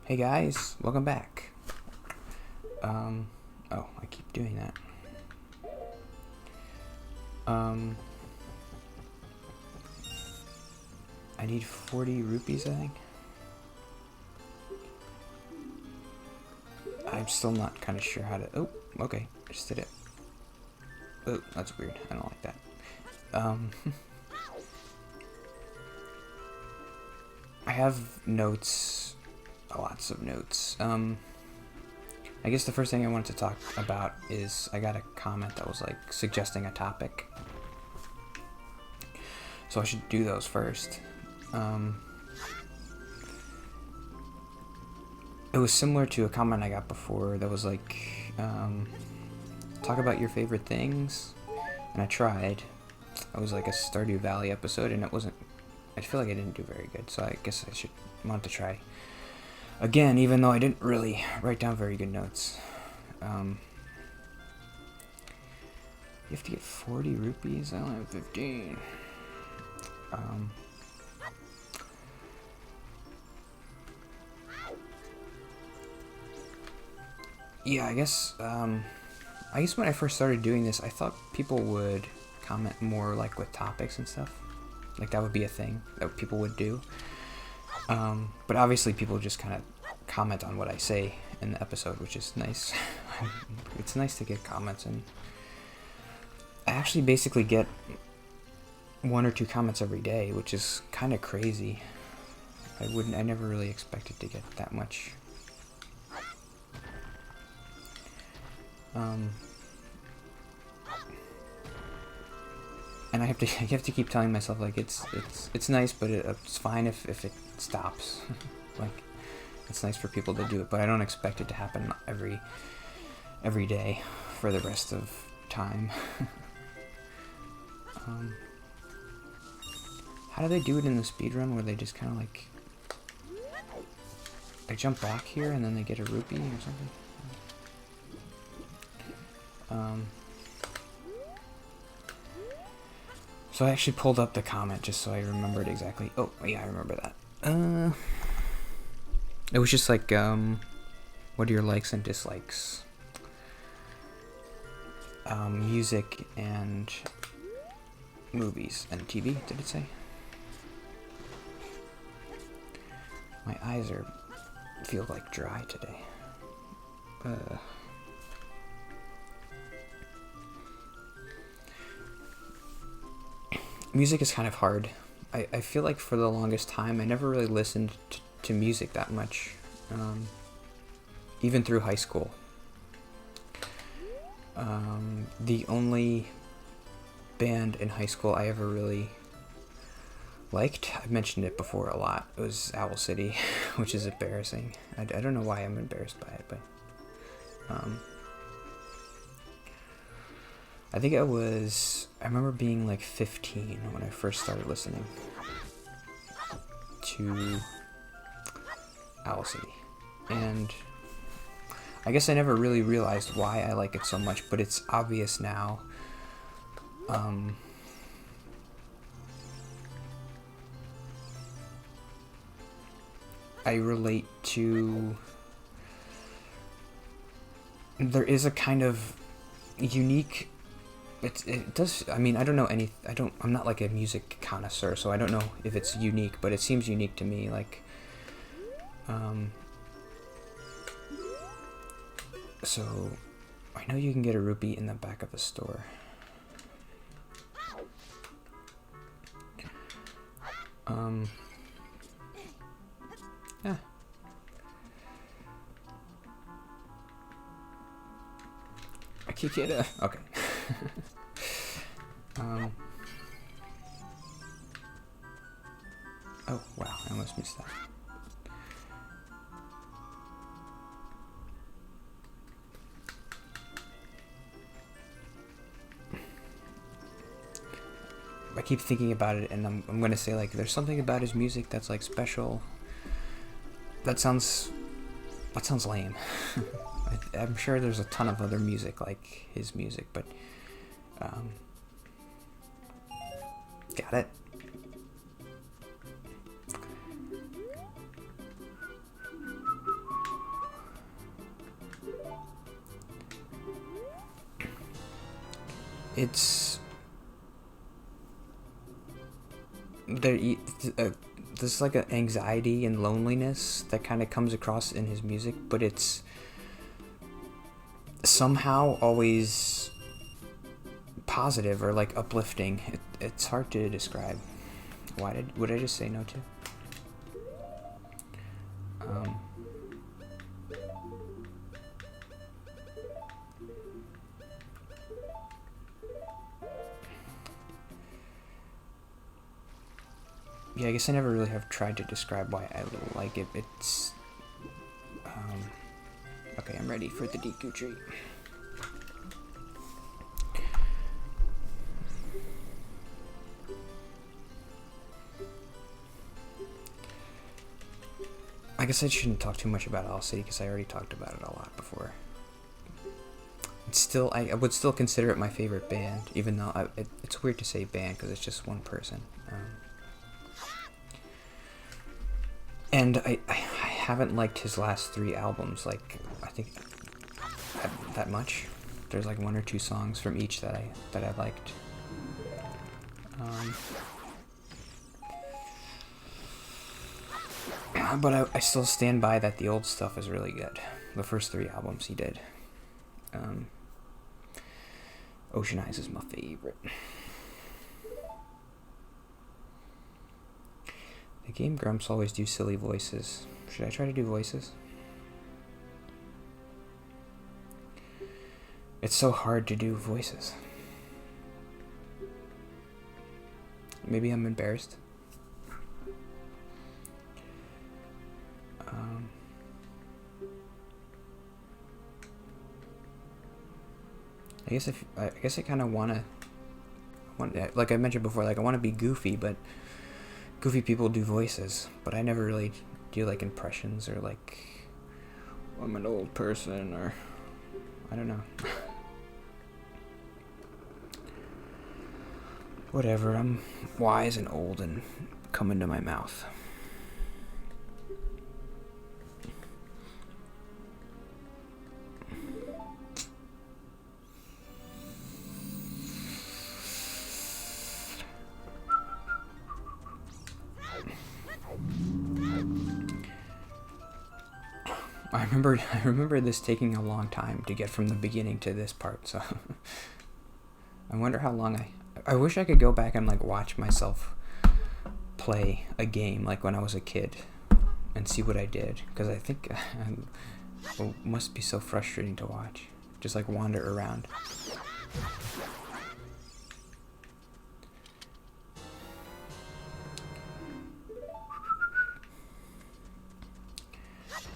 Hey guys, welcome back. Oh, I keep doing that. I need 40 rupees, I think. I'm still not kind of sure how to. Oh, okay, I just did it. Oh, that's weird. I don't like that. I have notes, lots of notes. I guess the first thing I wanted to talk about is I got a comment that was like suggesting a topic. So I should do those first. It was similar to a comment I got before that was like, talk about your favorite things. And I tried. It was like a Stardew Valley episode and it wasn't, I feel like I didn't do very good. So I guess I should want to try again, even though I didn't really write down very good notes. You have to get 40 rupees? I only have 15. Yeah, I guess when I first started doing this, I thought people would comment more like with topics and stuff. Like that would be a thing that people would do. But obviously people just kind of comment on what I say in the episode, which is nice. It's nice to get comments, and I actually basically get 1 or 2 comments every day, which is kind of crazy. I never really expected to get that much. And I have to keep telling myself like it's nice, but it's fine if it stops. Like it's nice for people to do it, but I don't expect it to happen every day for the rest of time. How do they do it in the speedrun where they just kind of like they jump back here and then they get a rupee or something? So I actually pulled up the comment just so I remembered exactly. Oh, yeah, I remember that. It was just like, what are your likes and dislikes? Music and movies and TV, did it say? My eyes feel like dry today. Music is kind of hard. I feel like for the longest time I never really listened to music that much, even through high school. The only band in high school I ever really liked, I've mentioned it before a lot, it was Owl City, which is embarrassing. I don't know why I'm embarrassed by it, but I think I remember being like 15 when I first started listening to Owl City. And I guess I never really realized why I like it so much, but it's obvious now. I relate to... There is a kind of unique... It does... I mean, I don't know any... I'm not like a music connoisseur, so I don't know if it's unique, but it seems unique to me. Like... So... I know you can get a rupee in the back of a store. Yeah. I can't get a... Okay. Oh, wow, I almost missed that. I keep thinking about it, and I'm gonna say like there's something about his music that's like special. That sounds lame. I'm sure there's a ton of other music like his music, but got it. it's there. There's like an anxiety and loneliness that kind of comes across in his music, but it's somehow always positive or like uplifting. It's hard to describe. Would I just say no to? Yeah, I guess I never really have tried to describe why I like it. It's okay. I'm ready for the Deku treat. I guess I shouldn't talk too much about Owl City because I already talked about it a lot before. It's still, I would still consider it my favorite band, even though it's weird to say band because it's just one person. And I haven't liked his last 3 albums, like, I think that much. There's like 1 or 2 songs from each that I liked. But I still stand by that the old stuff is really good. The first 3 albums he did. Ocean Eyes is my favorite. The Game Grumps always do silly voices. Should I try to do voices? It's so hard to do voices. Maybe I'm embarrassed. I guess I kind of want, like I mentioned before, like I want to be goofy, but goofy people do voices, but I never really do like impressions or like I'm an old person or I don't know. Whatever, I'm wise and old and come into my mouth. I remember this taking a long time to get from the beginning to this part, so I wonder how long I wish I could go back and like watch myself play a game like when I was a kid and see what I did, because I think it must be so frustrating to watch, just like wander around.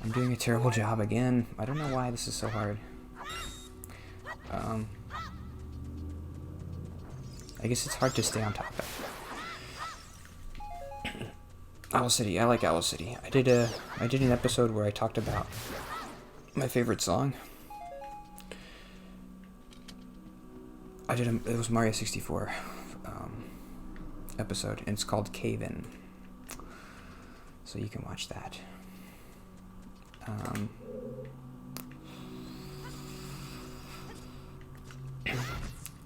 I'm doing a terrible job again. I don't know why this is so hard. I guess it's hard to stay on topic. Owl City. I like Owl City. I did an episode where I talked about my favorite song. It was Mario 64 episode, and it's called Cave In. So you can watch that.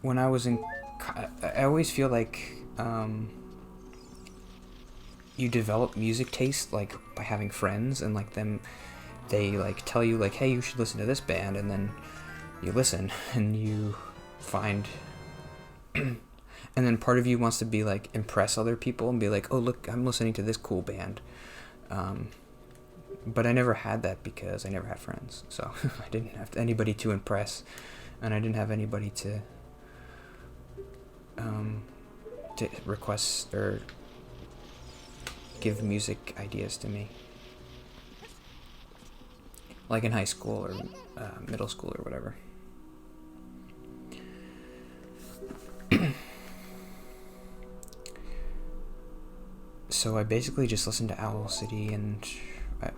When I was I always feel like you develop music taste like by having friends, and like they like tell you like, hey, you should listen to this band, and then you listen and you find and then part of you wants to be like impress other people and be like, oh look, I'm listening to this cool band. But I never had that because I never had friends, so I didn't have anybody to impress, and I didn't have anybody to request or give music ideas to me, like in high school or middle school or whatever. So I basically just listened to Owl City, and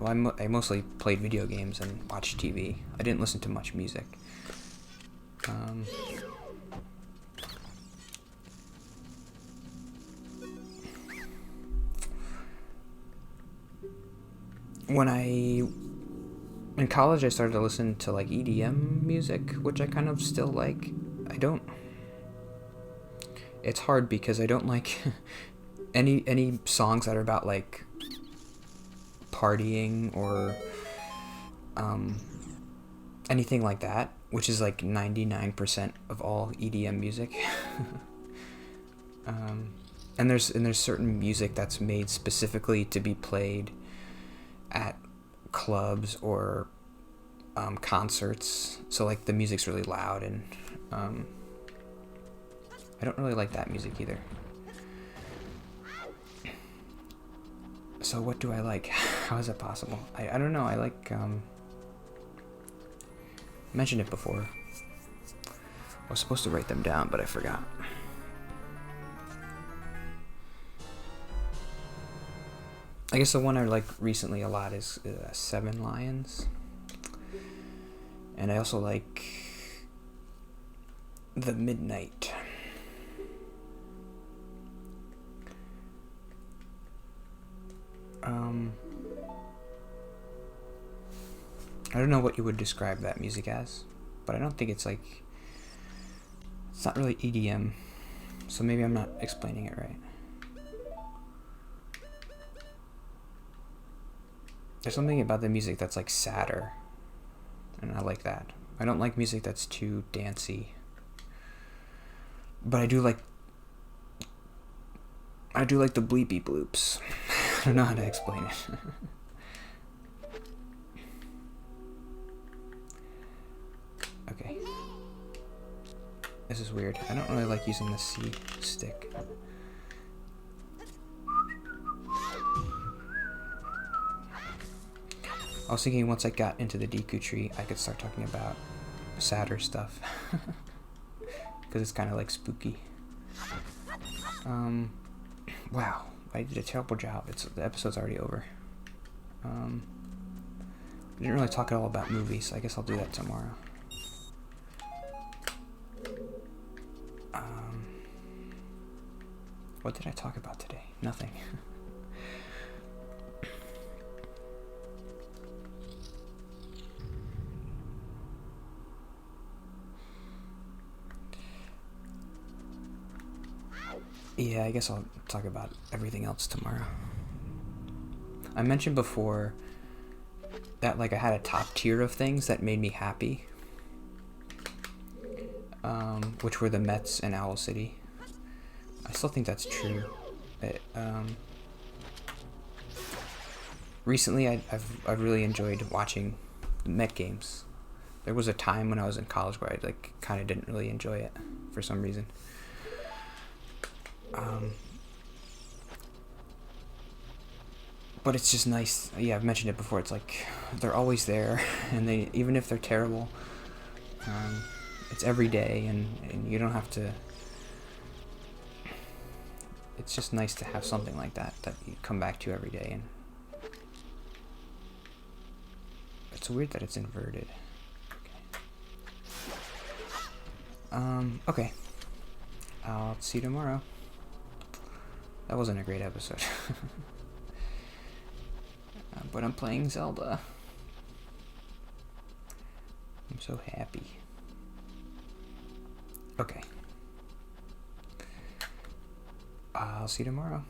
I mostly played video games and watched TV. I didn't listen to much music. In college, I started to listen to like EDM music, which I kind of still like. it's hard because I don't like any songs that are about like partying or anything like that, which is like 99% of all EDM music. And there's certain music that's made specifically to be played at clubs or concerts. So like the music's really loud, and I don't really like that music either. So what do I like? How is that possible? I don't know. I like mentioned it before. I was supposed to write them down, but I forgot. I guess the one I like recently a lot is Seven Lions. And I also like The Midnight. I don't know what you would describe that music as, but I don't think it's like, it's not really EDM, so maybe I'm not explaining it right. There's something about the music that's like sadder, and I like that. I don't like music that's too dancey, but I do like the bleepy bloops. I don't know how to explain it. Okay. This is weird. I don't really like using the C stick. I was thinking once I got into the Deku tree, I could start talking about sadder stuff. Because it's kind of like spooky. Wow. I did a terrible job. The episode's already over. I didn't really talk at all about movies. I guess I'll do that tomorrow. What did I talk about today? Nothing. Yeah, I guess I'll talk about everything else tomorrow. I mentioned before that like I had a top tier of things that made me happy, which were the Mets and Owl City. I still think that's true. Recently, I've really enjoyed watching Met games. There was a time when I was in college where I like kind of didn't really enjoy it for some reason. But it's just nice. Yeah, I've mentioned it before. It's like they're always there, and they, even if they're terrible, it's every day, and you don't have to. It's just nice to have something like that you come back to every day, and it's weird that it's inverted. Okay. I'll see you tomorrow. That wasn't a great episode. But I'm playing Zelda. I'm so happy. Okay. I'll see you tomorrow.